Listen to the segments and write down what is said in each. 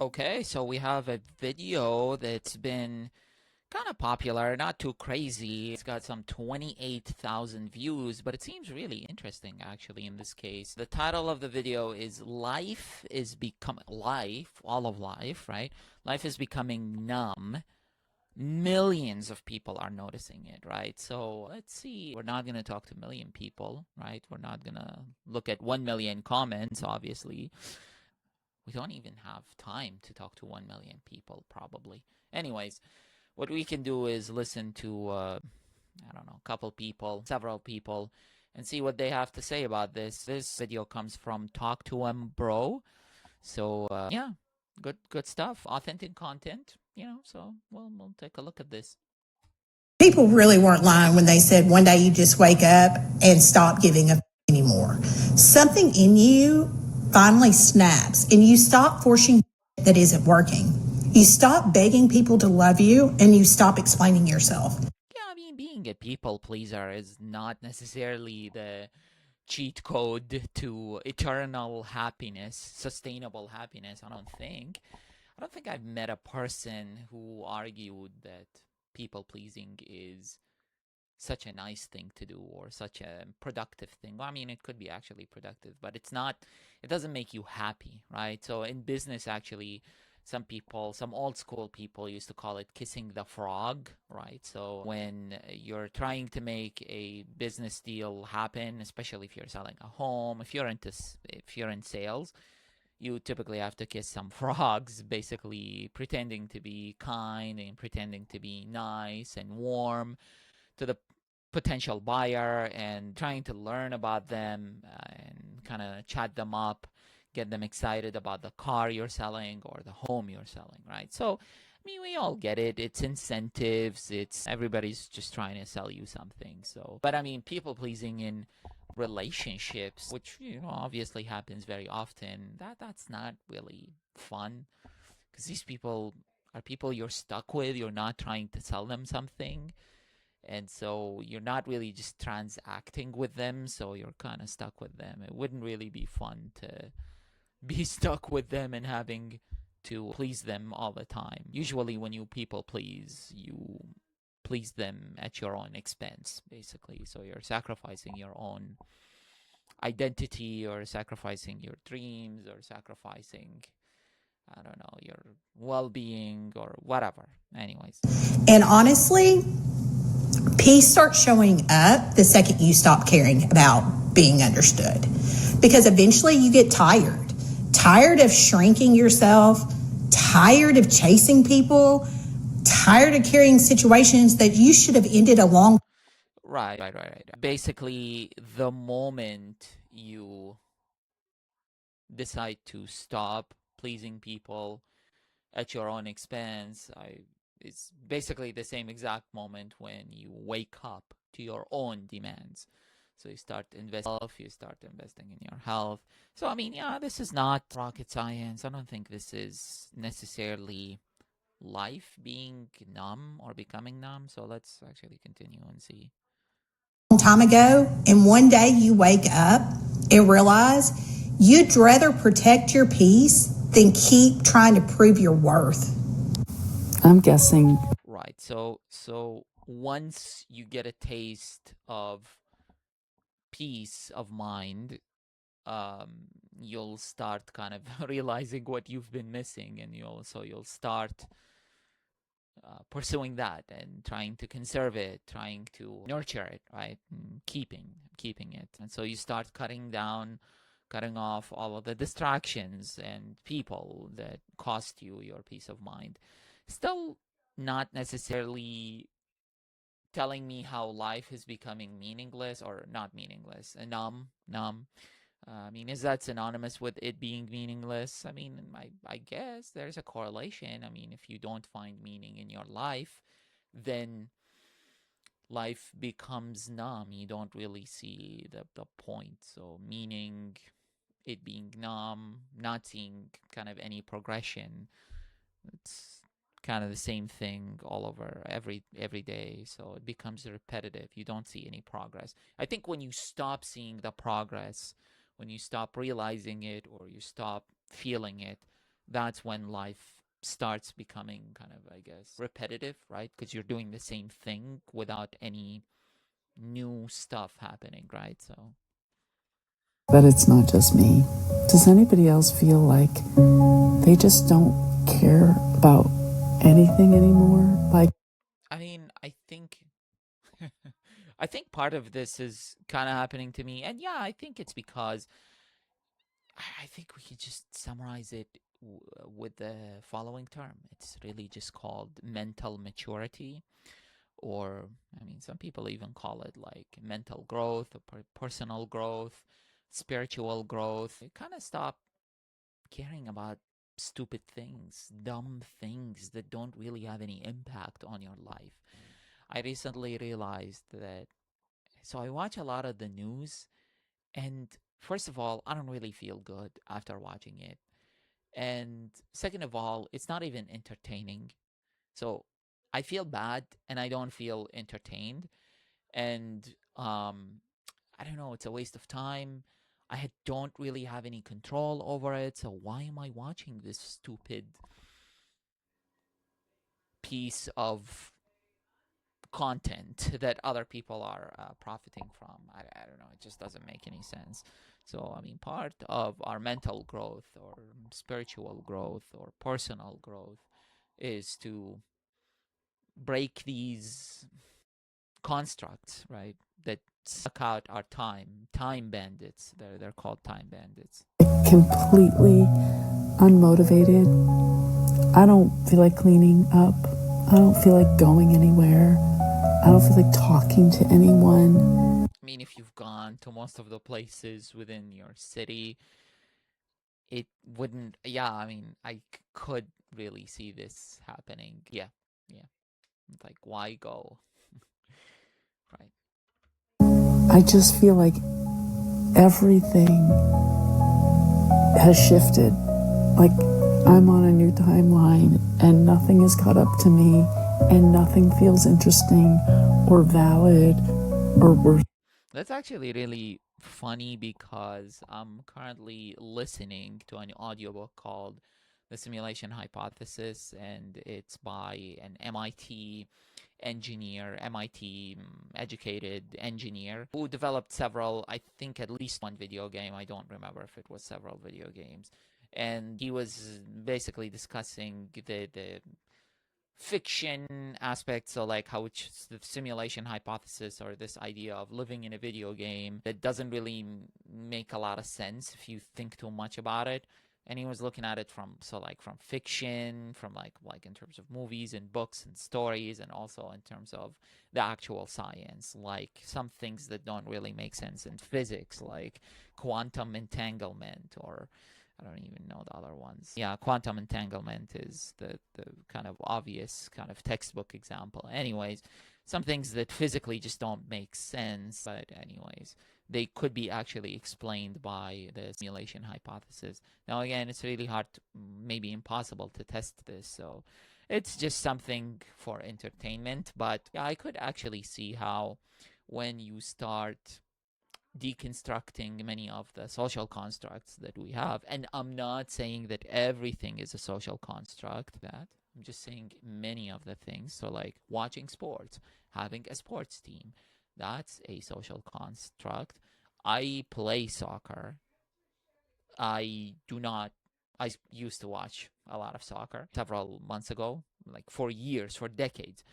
Okay, so we have a video that's been kind of popular, not too crazy. It's got some 28,000 views, but it seems really interesting actually in this case. The title of the video is Life is Becoming Life, all of life, right? Life is becoming numb. Millions of people are noticing it, right? So let's see. We're not going to talk to a million people, right? We're not going to look at 1 million comments, obviously. We don't even have time to talk to 1 million people, probably. Anyways, what we can do is listen to, I don't know, a couple people, several people, and see what they have to say about this. This video comes from TalkToEmBro. So, yeah, good stuff. Authentic content, so we'll take a look at this. People really weren't lying when they said one day you just wake up and stop giving a anymore. Something in you finally snaps and you stop forcing that isn't working. You stop begging people to love you and you stop explaining yourself. Yeah, I mean, being a people pleaser is not necessarily the cheat code to eternal happiness, sustainable happiness. I don't think I've met a person who argued that people pleasing is such a nice thing to do or such a productive thing. Well, I mean, it could be actually productive, but it doesn't make you happy, right? So in business, actually, some old school people used to call it kissing the frog, right? So when you're trying to make a business deal happen, especially if you're selling a home, if you're in sales, you typically have to kiss some frogs, basically pretending to be kind and pretending to be nice and warm to the potential buyer and trying to learn about them and kind of chat them up, get them excited about the car you're selling or the home you're selling, right? So, I mean, we all get it. It's incentives. It's everybody's just trying to sell you something. So, but I mean, people pleasing in relationships, which obviously happens very often. That's not really fun because these people are people you're stuck with. You're not trying to sell them something. And so you're not really just transacting with them, so you're kind of stuck with them. It wouldn't really be fun to be stuck with them and having to please them all the time. Usually when you people please, you please them at your own expense, basically. So you're sacrificing your own identity or sacrificing your dreams or sacrificing, I don't know, your well-being or whatever. Anyways. And honestly, peace starts showing up the second you stop caring about being understood. Because eventually you get tired of shrinking yourself, tired of chasing people, tired of carrying situations that you should have ended a long. Right. Basically, the moment you decide to stop pleasing people at your own expense, it's basically the same exact moment when you wake up to your own demands. So you start investing in your health. So I mean, yeah, this is not rocket science. I don't think this is necessarily life being numb or becoming numb. So let's actually continue and see. Time ago, and one day you wake up and realize you'd rather protect your peace than keep trying to prove your worth. I'm guessing. Right. So once you get a taste of peace of mind, you'll start kind of realizing what you've been missing, and you'll start pursuing that and trying to conserve it, trying to nurture it, right? And keeping it. And so you start cutting off all of the distractions and people that cost you your peace of mind. Still not necessarily telling me how life is becoming meaningless or not meaningless, numb. I mean, is that synonymous with it being meaningless? I mean, I guess there's a correlation. I mean, if you don't find meaning in your life, then life becomes numb. You don't really see the point. So, meaning it being numb, not seeing kind of any progression. It's kind of the same thing all over every day, so it becomes repetitive. You don't see any progress. I think when you stop seeing the progress, when you stop realizing it or you stop feeling it, that's when life starts becoming kind of, I guess, repetitive, right? Because you're doing the same thing without any new stuff happening, right? So but it's not just me. Does anybody else feel like they just don't care about anything anymore? Like, I mean, I think I think part of this is kind of happening to me. And yeah, I think it's because I think we could just summarize it with the following term. It's really just called mental maturity, or I mean, some people even call it like mental growth or personal growth, spiritual growth. You kind of stop caring about stupid things, dumb things that don't really have any impact on your life. I recently realized that, so I watch a lot of the news, and first of all, I don't really feel good after watching it. And second of all, it's not even entertaining. So I feel bad and I don't feel entertained. And I don't know, it's a waste of time. Don't really have any control over it. So why am I watching this stupid piece of content that other people are profiting from? I don't know. It just doesn't make any sense. So, I mean, part of our mental growth or spiritual growth or personal growth is to break these constructs, right? That suck out our time. Time bandits. They're called time bandits. completely unmotivated. I don't feel like cleaning up. I don't feel like going anywhere. I don't feel like talking to anyone. I mean, if you've gone to most of the places within your city, it wouldn't. Yeah, I mean, could really see this happening. Yeah, yeah. Like, why go? Right. I just feel like everything has shifted. Like I'm on a new timeline and nothing has caught up to me and nothing feels interesting or valid or worth. That's actually really funny because I'm currently listening to an audiobook called The Simulation Hypothesis, and it's by an MIT engineer, MIT educated engineer who developed several, I think at least one video game. I don't remember if it was several video games. And he was basically discussing the fiction aspects, so like how it's the simulation hypothesis or this idea of living in a video game that doesn't really make a lot of sense if you think too much about it. And he was looking at it from, so like from fiction, from like in terms of movies and books and stories, and also in terms of the actual science, like some things that don't really make sense in physics, like quantum entanglement, or I don't even know the other ones. Yeah, quantum entanglement is the kind of obvious kind of textbook example. Anyways, some things that physically just don't make sense, but anyways, they could be actually explained by the simulation hypothesis. Now, again, it's really hard, maybe impossible to test this, so it's just something for entertainment. But yeah, I could actually see how when you start deconstructing many of the social constructs that we have. And I'm not saying that everything is a social construct, that I'm just saying many of the things. So, like watching sports, having a sports team, that's a social construct. I play soccer. I do not. I used to watch a lot of soccer several months ago, like for years, for decades.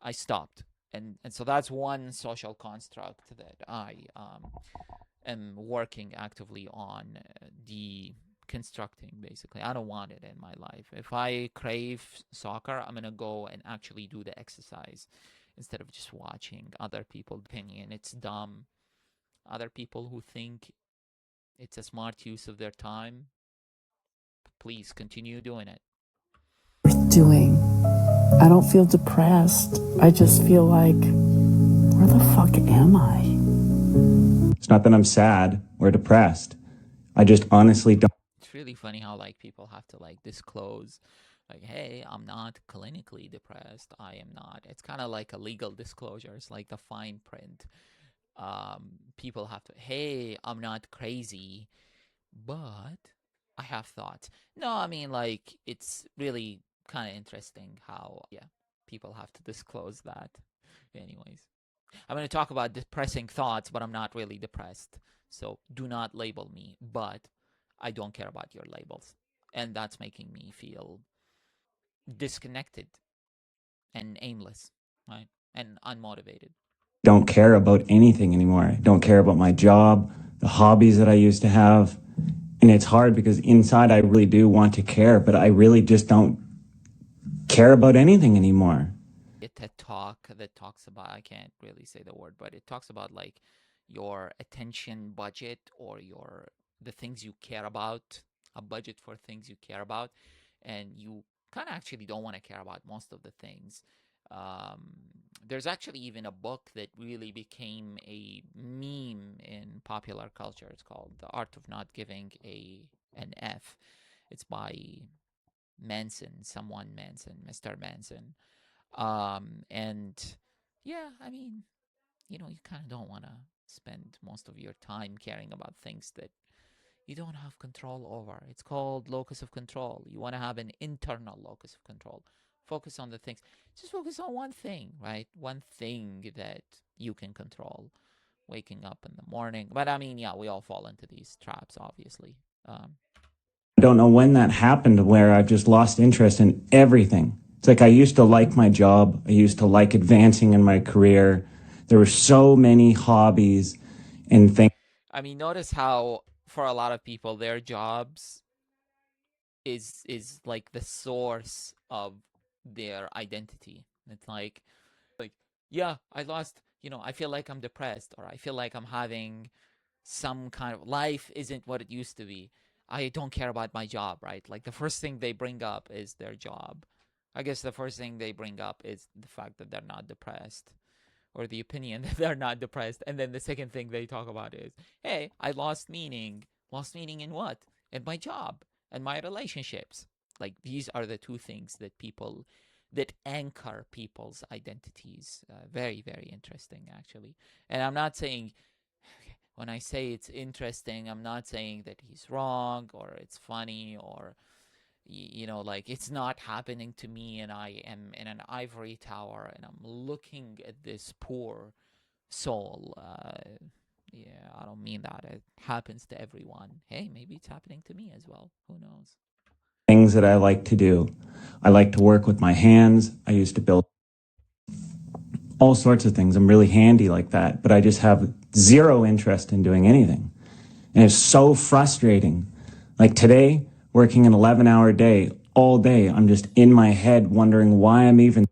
I stopped. And so that's one social construct that I am working actively on deconstructing. Basically, I don't want it in my life. If I crave soccer, I'm gonna go and actually do the exercise instead of just watching other people's opinion. It's dumb. Other people who think it's a smart use of their time, please continue doing it. Doing. I don't feel depressed. I just feel like, where the fuck am I? It's not that I'm sad or depressed. I just honestly don't. It's really funny how like people have to like disclose, like, hey, I'm not clinically depressed. I am not. It's kind of like a legal disclosure. It's like the fine print. People have to, hey, I'm not crazy, but I have thoughts. No, I mean, like, it's really kind of interesting how, yeah, people have to disclose that. Anyways, I'm going to talk about depressing thoughts, but I'm not really depressed. So do not label me, but I don't care about your labels. And that's making me feel disconnected and aimless, right? And unmotivated. Don't care about anything anymore. I don't care about my job, the hobbies that I used to have. And it's hard because inside I really do want to care, but I really just don't care about anything anymore. A TED talk that talks about, I can't really say the word, but it talks about like your attention budget or the things you care about, a budget for things you care about, and you kind of actually don't want to care about most of the things. Um, there's actually even a book that really became a meme in popular culture. It's called The Art of Not Giving an F. It's by Mr. Manson. And yeah, I mean, you kind of don't want to spend most of your time caring about things that you don't have control over. It's called locus of control. You want to have an internal locus of control. Focus on the things. Just focus on one thing, right? One thing that you can control. Waking up in the morning. But I mean, yeah, we all fall into these traps, obviously. Um, I don't know when that happened where I've just lost interest in everything. It's like I used to like my job. I used to like advancing in my career. There were so many hobbies and things. I mean, notice how for a lot of people, their jobs is like the source of their identity. It's like yeah, I lost, I feel like I'm depressed, or I feel like I'm having some kind of life isn't what it used to be. I don't care about my job, right? Like the first thing they bring up is their job. I guess the first thing they bring up is the fact that they're not depressed, or the opinion that they're not depressed. And then the second thing they talk about is, hey, I lost meaning. Lost meaning in what? In my job and my relationships. Like these are the two things that anchor people's identities. Very, very interesting, actually. And I'm not saying, when I say it's interesting, I'm not saying that he's wrong or it's funny or like it's not happening to me and I am in an ivory tower and I'm looking at this poor soul. Yeah, I don't mean that. It happens to everyone. Hey, maybe it's happening to me as well. Who knows? Things that I like to do. I like to work with my hands. I used to build all sorts of things. I'm really handy like that, but I just have zero interest in doing anything. And it's so frustrating. Like today, working an 11-hour day all day, I'm just in my head wondering why I'm even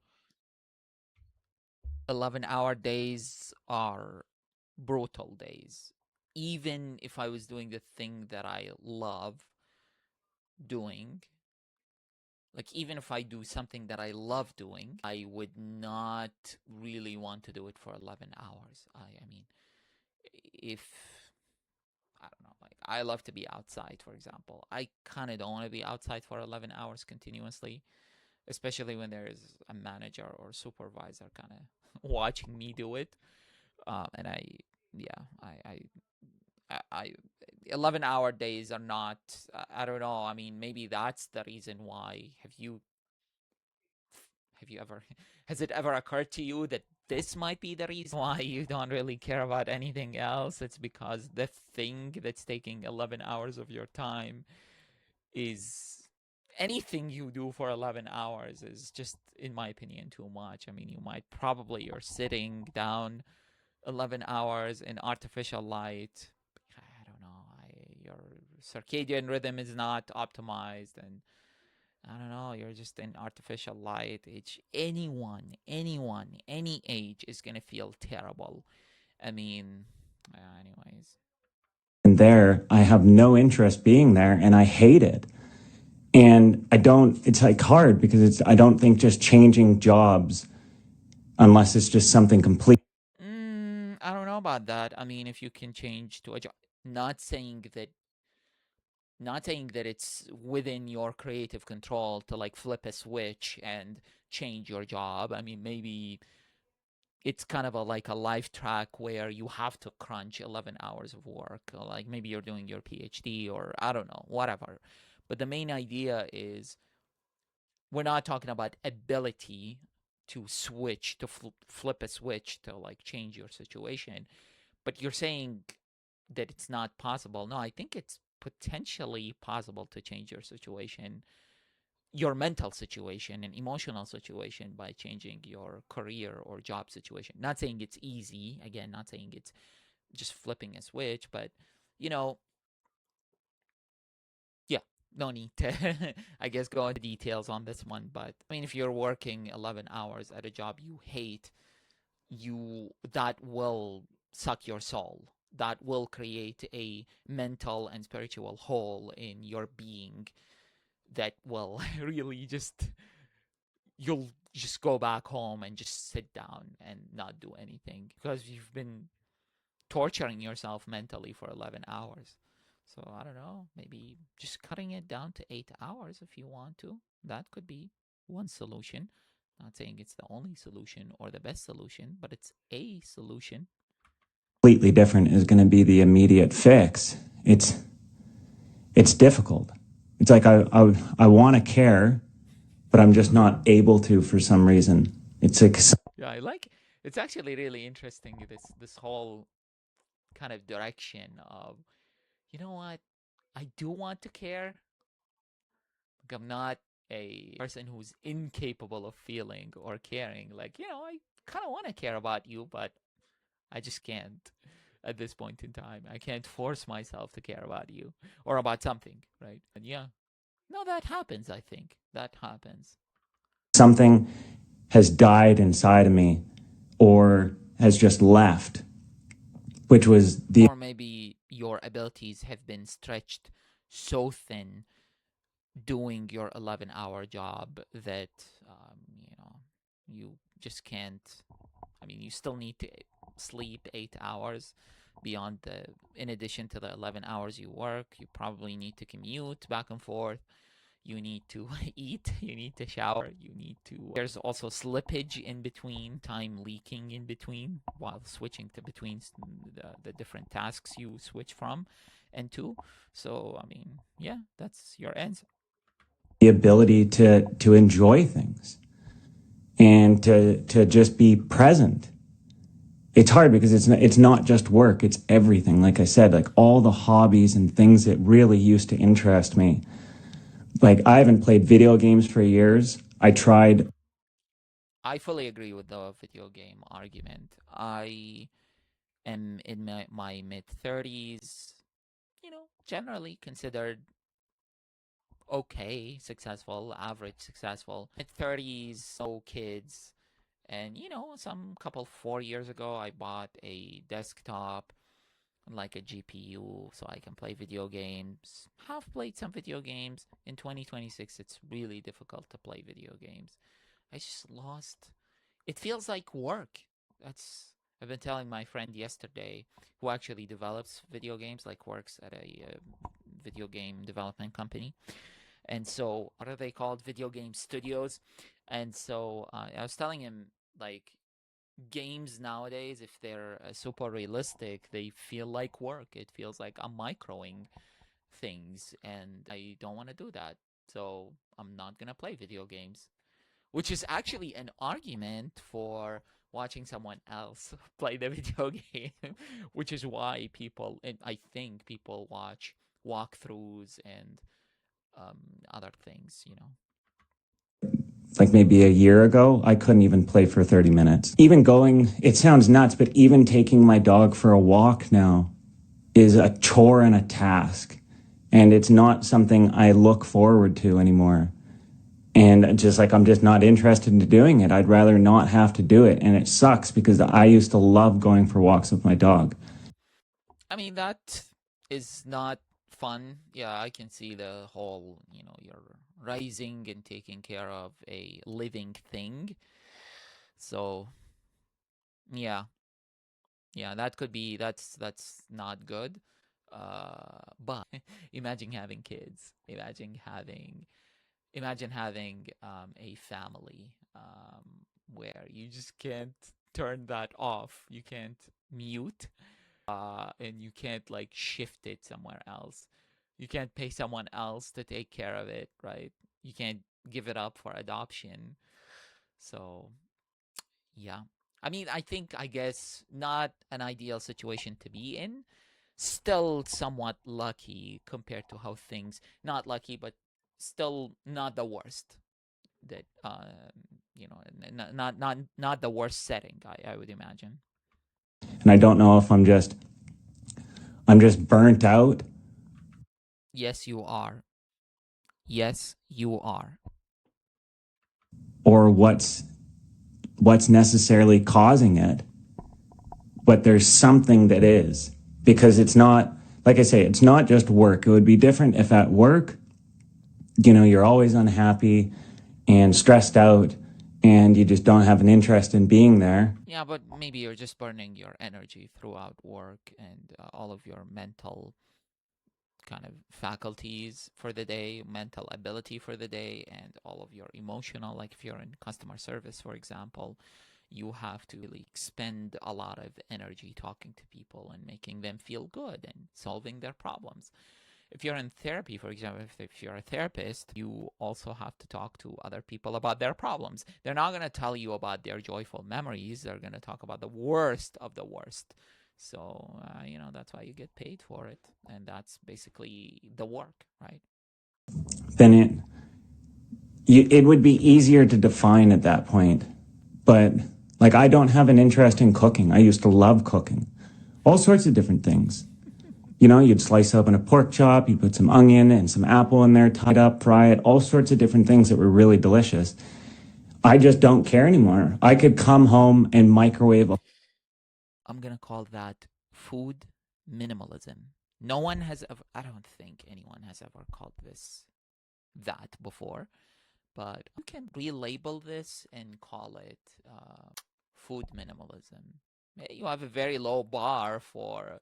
11-hour days are brutal days. Even if I was doing the thing that I love doing, like even if I do something that I love doing, I would not really want to do it for 11 hours. I mean, if I don't know, like I love to be outside, for example. I kind of don't want to be outside for 11 hours continuously, especially when there's a manager or supervisor kind of watching me do it. And yeah, I 11-hour days are not, I don't know. I mean, maybe that's the reason why. Have you ever, has it ever occurred to you that this might be the reason why you don't really care about anything else? It's because the thing that's taking 11 hours of your time is, anything you do for 11 hours is just, in my opinion, too much. I mean, you're sitting down 11 hours in artificial light. I don't know. Your circadian rhythm is not optimized, and I don't know. You're just in artificial light. Anyone, any age is gonna feel terrible. I mean, anyways. there. I have no interest being there and I hate it. And I don't, it's like hard because I don't think just changing jobs, unless it's just something complete. I don't know about that. I mean, if you can change to a job, not saying that it's within your creative control to like flip a switch and change your job. I mean, maybe it's kind of like a life track where you have to crunch 11 hours of work. Like maybe you're doing your PhD or I don't know, whatever. But the main idea is we're not talking about ability to switch, to flip a switch to like change your situation. But you're saying that it's not possible. No, I think it's potentially possible to change your situation, your mental situation and emotional situation by changing your career or job situation. Not saying it's easy, again, not saying it's just flipping a switch, but you know, yeah, no need to I guess go into details on this one, but I mean if you're working 11 hours at a job you hate, you that will suck your soul. That will create a mental and spiritual hole in your being that will really just you'll just go back home and just sit down and not do anything because you've been torturing yourself mentally for 11 hours. So I don't know, maybe just cutting it down to 8 hours if you want to. That could be one solution. Not saying it's the only solution or the best solution, but it's a solution. Completely different is going to be the immediate fix. It's difficult. It's like I want to care, but I'm just not able to for some reason. It's like Yeah, I like it's actually really interesting this whole kind of direction of you know what? I do want to care. Like I'm not a person who's incapable of feeling or caring. Like, I kind of want to care about you, but I just can't at this point in time. I can't force myself to care about you or about something, right? And yeah, no, that happens, I think. That happens. something has died inside of me or has just left, which was the Or maybe your abilities have been stretched so thin doing your 11-hour job that, you just can't. I mean, you still need to sleep 8 hours beyond in addition to the 11 hours you work. You probably need to commute back and forth. You need to eat. You need to shower. You need to. There's also slippage in between, time leaking in between while switching to between the different tasks you switch from and to. So, I mean, yeah, that's your answer. the ability to enjoy things and to just be present. It's hard because it's not just work, it's everything. Like I said, like all the hobbies and things that really used to interest me. Like I haven't played video games for years. I tried. I fully agree with the video game argument. I am in my mid 30s, generally considered okay, successful, average successful. Mid 30s, no kids. And, some couple 4 years ago, I bought a desktop, like a GPU, so I can play video games. Have played some video games. In 2026, it's really difficult to play video games. I just lost. It feels like work. That's I've been telling my friend yesterday, who actually develops video games, like works at a video game development company. And so, what are they called? Video game studios. And so, I was telling him, like, games nowadays, if they're super realistic, they feel like work. It feels like I'm microing things, and I don't want to do that. So, I'm not going to play video games, which is actually an argument for watching someone else play the video game, which is why people, and I think people watch walkthroughs and other things. Like maybe a year ago, I couldn't even play for 30 minutes. Even going, it sounds nuts, but even taking my dog for a walk now is a chore and a task. And it's not something I look forward to anymore. And just like I'm just not interested in doing it. I'd rather not have to do it. And it sucks because I used to love going for walks with my dog. I mean, that is not fun. Yeah, I can see the whole, you're raising and taking care of a living thing. So, yeah. Yeah, that could be that's not good. But imagine having kids. Imagine having a family where you just can't turn that off. You can't mute, and you can't like shift it somewhere else. You can't pay someone else to take care of it, right? You can't give it up for adoption. So, yeah. I mean, I guess not an ideal situation to be in. Still somewhat lucky compared to how things, not lucky, but still not the worst that, not the worst setting, I would imagine. And I don't know if I'm just burnt out. Yes, you are. Yes, you are. Or what's necessarily causing it, but there's something that is, because it's not, like I say, it's not just work. It would be different if at work, you're always unhappy and stressed out and you just don't have an interest in being there. Yeah, but maybe you're just burning your energy throughout work and all of your mental kind of faculties for the day, mental ability for the day, and all of your emotional, like if you're in customer service, for example, you have to really expend a lot of energy talking to people and making them feel good and solving their problems. If you're in therapy, for example, if you're a therapist, you also have to talk to other people about their problems. They're not going to tell you about their joyful memories. They're going to talk about the worst of the worst. So, that's why you get paid for it. And that's basically the work, right? Then it would be easier to define at that point. But like, I don't have an interest in cooking. I used to love cooking, all sorts of different things. You'd slice open a pork chop, you'd put some onion and some apple in there, tied up, fry it, all sorts of different things that were really delicious. I just don't care anymore. I could come home and microwave. I'm going to call that food minimalism. No one has ever, I don't think anyone has ever called this that before, but you can relabel this and call it food minimalism. You have a very low bar for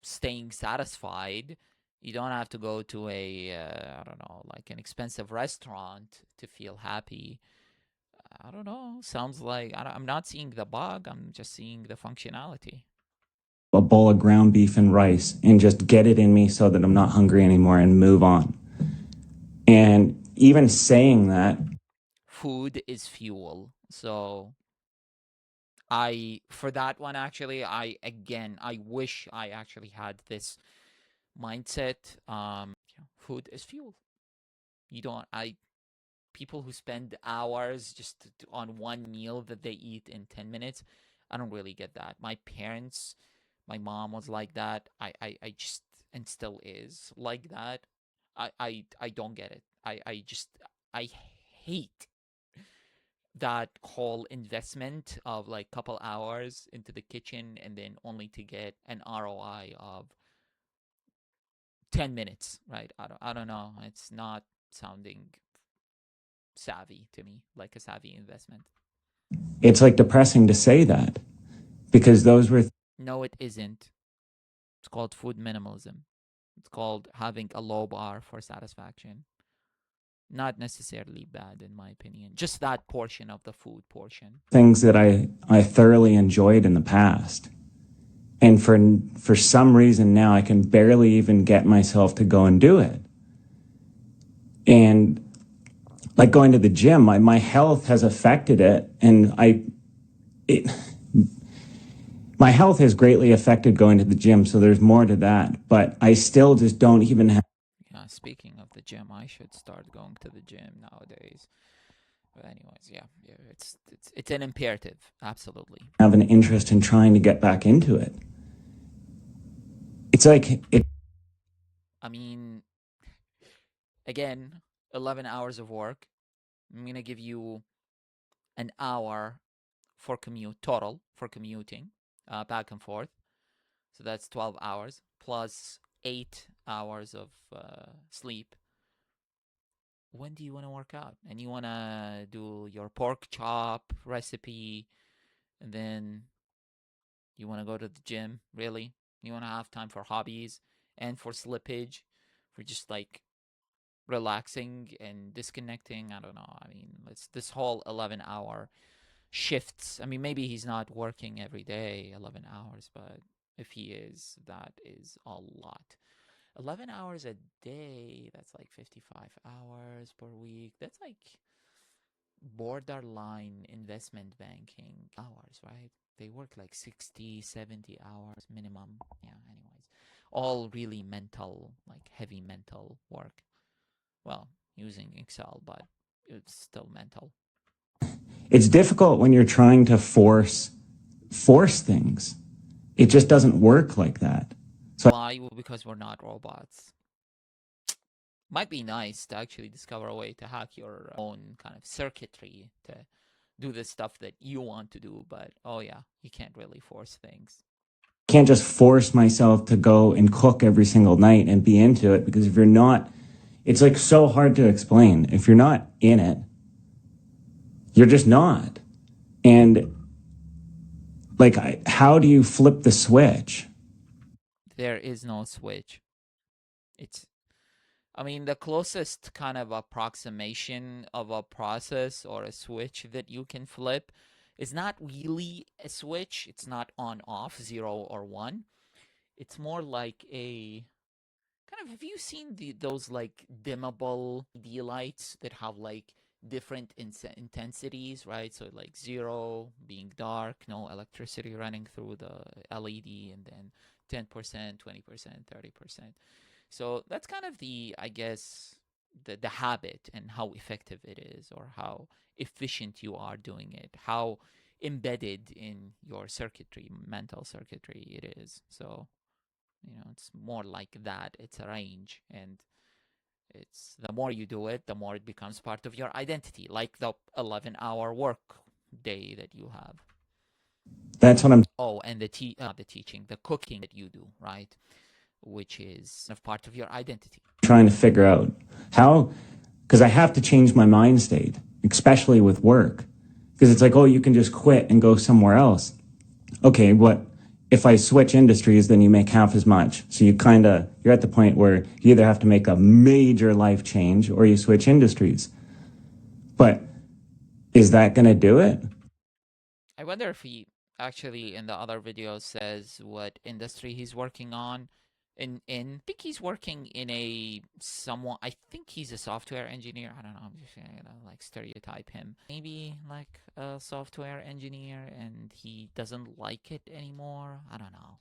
staying satisfied. You don't have to go to I don't know, like an expensive restaurant to feel happy. I don't know. Sounds like I'm not seeing the bug. I'm just seeing the functionality. A bowl of ground beef and rice and just get it in me so that I'm not hungry anymore and move on. And even saying that, food is fuel. So for that one, actually, I wish I actually had this mindset. Food is fuel. You don't, people who spend hours just on one meal that they eat in 10 minutes, I don't really get that. My parents, my mom was like that. I just, and still is like that. I don't get it. I hate that whole investment of like couple hours into the kitchen and then only to get an ROI of 10 minutes, right? I don't know. It's not sounding savvy to me, like a savvy investment. it's like depressing to say that, because those were No, it isn't. It's called food minimalism. It's called having a low bar for satisfaction. Not necessarily bad, in my opinion. Just that portion of the food portion. things that I thoroughly enjoyed in the past. And for some reason now I can barely even get myself to go and do it. And like going to the gym, my health has affected it. And my health has greatly affected going to the gym. So there's more to that, but I still just don't even have. Yeah, speaking of the gym, I should start going to the gym nowadays. But anyways, yeah, it's an imperative, absolutely. Have an interest in trying to get back into it. It's like I mean, again, 11 hours of work. I'm gonna give you an hour for total for commuting, back and forth. So that's 12 hours plus 8 hours of sleep. When do you want to work out? And you want to do your pork chop recipe, and then you want to go to the gym, really? You want to have time for hobbies and for slippage, for just like relaxing and disconnecting. I don't know. I mean, it's this whole 11-hour shifts. I mean, maybe he's not working every day 11 hours, but if he is, that is a lot. 11 hours a day, that's like 55 hours per week. That's like borderline investment banking hours, right? They work like 60, 70 hours minimum. Yeah, anyways. All really mental, like heavy mental work. Well, using Excel, but it's still mental. It's difficult when you're trying to force things. It just doesn't work like that. So Why? Well, because we're not robots. Might be nice to actually discover a way to hack your own kind of circuitry to do the stuff that you want to do, but oh yeah, you can't really force things. I can't just force myself to go and cook every single night and be into it, because if you're not, it's like so hard to explain. If you're not in it, you're just not. And like, how do you flip the switch? There is no switch. It's, I mean, the closest kind of approximation of a process or a switch that you can flip is not really a switch. It's not on off, 0 or 1. It's more like a kind of, have you seen those like dimmable LED lights that have like different intensities, right? So like 0 being dark, no electricity running through the LED, and then 10%, 20%, 30%. So that's kind of the, I guess, the habit and how effective it is, or how efficient you are doing it, how embedded in your circuitry, mental circuitry it is. So, it's more like that. It's a range, and it's, the more you do it, the more it becomes part of your identity, like the 11-hour work day that you have. That's what I'm Oh, and the teaching, the cooking that you do, right? Which is a part of your identity. trying to figure out how, because I have to change my mind state, especially with work. Because it's like, oh, you can just quit and go somewhere else. Okay, what if I switch industries, then you make half as much. So you're at the point where you either have to make a major life change or you switch industries. But is that going to do it? I wonder if he actually in the other video says what industry he's working on. I think he's working in a somewhat. I think he's a software engineer. I don't know. I'm just gonna like stereotype him. Maybe like a software engineer, and he doesn't like it anymore. I don't know.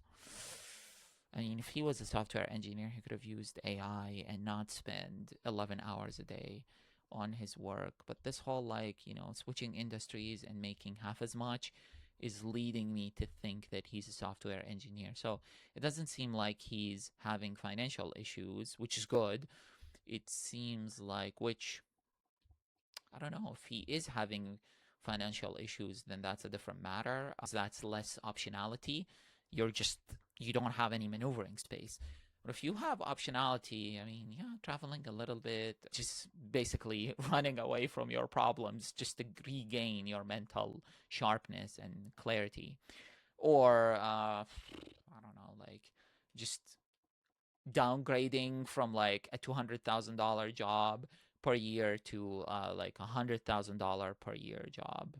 I mean, if he was a software engineer, he could have used AI and not spend 11 hours a day on his work. But this whole, like, switching industries and making half as much is leading me to think that he's a software engineer. So it doesn't seem like he's having financial issues, which is good. It seems like, which, I don't know, if he is having financial issues, then that's a different matter. That's less optionality. You don't have any maneuvering space. But if you have optionality, I mean, yeah, traveling a little bit, just basically running away from your problems just to regain your mental sharpness and clarity. Or, I don't know, like just downgrading from like a $200,000 job per year to like $100,000 per year job.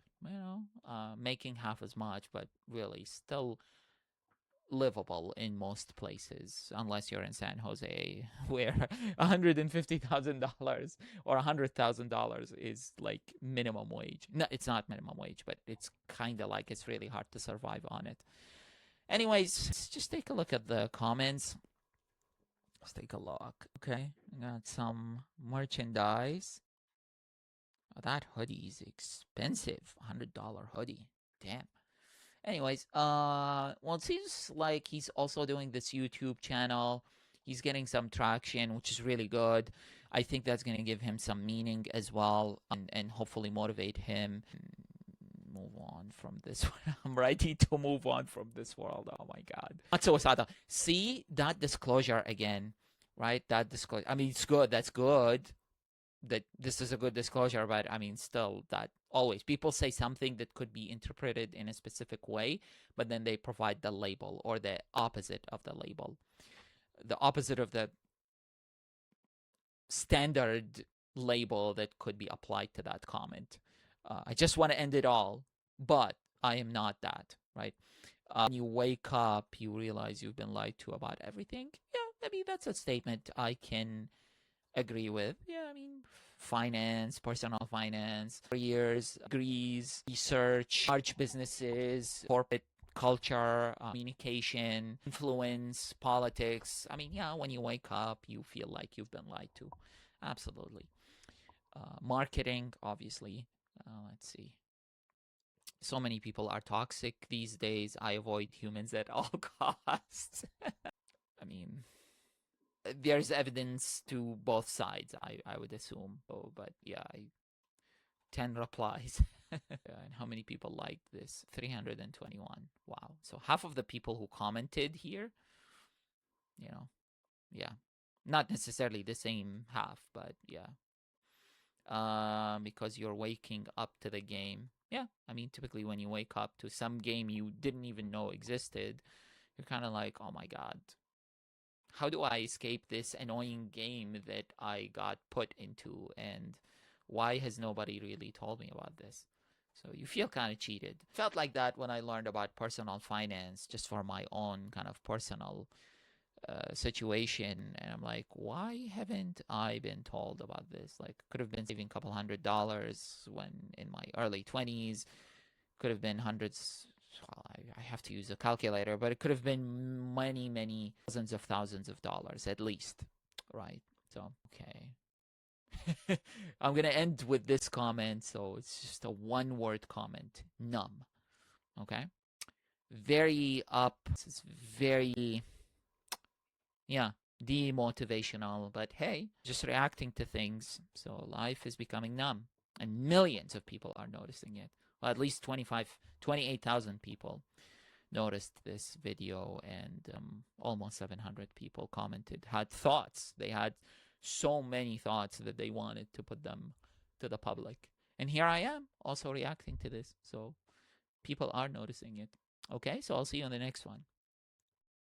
Making half as much, but really still livable in most places, unless you're in San Jose, where $150,000 or $100,000 is like minimum wage. No, it's not minimum wage, but it's kind of like it's really hard to survive on it. Anyways, let's just take a look at the comments. Let's take a look. Okay, we got some merchandise. Oh, that hoodie is expensive. $100 hoodie. Damn. Anyways, well, it seems like he's also doing this YouTube channel. He's getting some traction, which is really good. I think that's going to give him some meaning as well, and hopefully motivate him. Move on from this one. I'm ready to move on from this world. Oh my god. Matsuo Osada. See that disclosure again, right? That disclosure. I mean, it's good. That's good. That this is a good disclosure, but I mean, still, that always people say something that could be interpreted in a specific way, but then they provide the label or the opposite of the label, the opposite of the standard label that could be applied to that comment. I just want to end it all. but I am not that, right? When you wake up, you realize you've been lied to about everything. Yeah, I mean, that's a statement I can agree with. Yeah, I mean, finance, personal finance, careers, degrees, research, large businesses, corporate culture, communication, influence, politics. I mean, yeah, when you wake up, you feel like you've been lied to. Absolutely. Marketing, obviously. Let's see. So many people are toxic these days. I avoid humans at all costs. I mean, there's evidence to both sides, I would assume. Oh, but yeah, 10 replies. And how many people liked this? 321. Wow. So half of the people who commented here, you know, yeah. Not necessarily the same half, but yeah. Because you're waking up to the game. Yeah, I mean, typically when you wake up to some game you didn't even know existed, you're kind of like, oh my God, how do I escape this annoying game that I got put into? And why has nobody really told me about this? So you feel kind of cheated. Felt like that when I learned about personal finance, just for my own kind of personal situation. And I'm like, why haven't I been told about this? Like, could have been saving a couple $100s when in my early 20s. Could have been hundreds. Well, I have to use a calculator, but it could have been many, many thousands of dollars at least, right? So, okay. I'm going to end with this comment. So it's just a one-word comment, numb. Okay? Very up. It's very, yeah, demotivational. But hey, just reacting to things. So life is becoming numb. And millions of people are noticing it. Well, at least 28,000 people noticed this video, and almost 700 people commented, had thoughts. They had so many thoughts that they wanted to put them to the public. And here I am also reacting to this. So people are noticing it. Okay, so I'll see you on the next one.